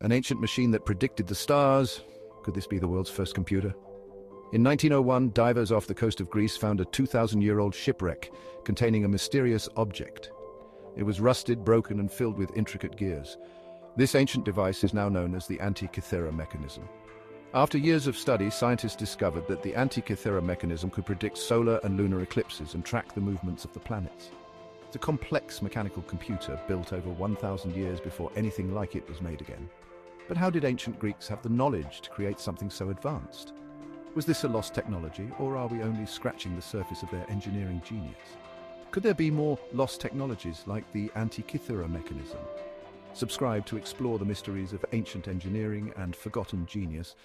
An ancient machine that predicted the stars. Could this be the world's first computer? In 1901, divers off the coast of Greece found a 2,000-year-old shipwreck containing a mysterious object. It was rusted, broken, and filled with intricate gears. This ancient device is now known as the Antikythera mechanism. After years of study, scientists discovered that the Antikythera mechanism could predict solar and lunar eclipses and track the movements of the planets. It's a complex mechanical computer built over 1,000 years before anything like it was made again. But how did ancient Greeks have the knowledge to create something so advanced? Was this a lost technology, or are we only scratching the surface of their engineering genius? Could there be more lost technologies like the Antikythera mechanism? Subscribe to explore the mysteries of ancient engineering and forgotten genius.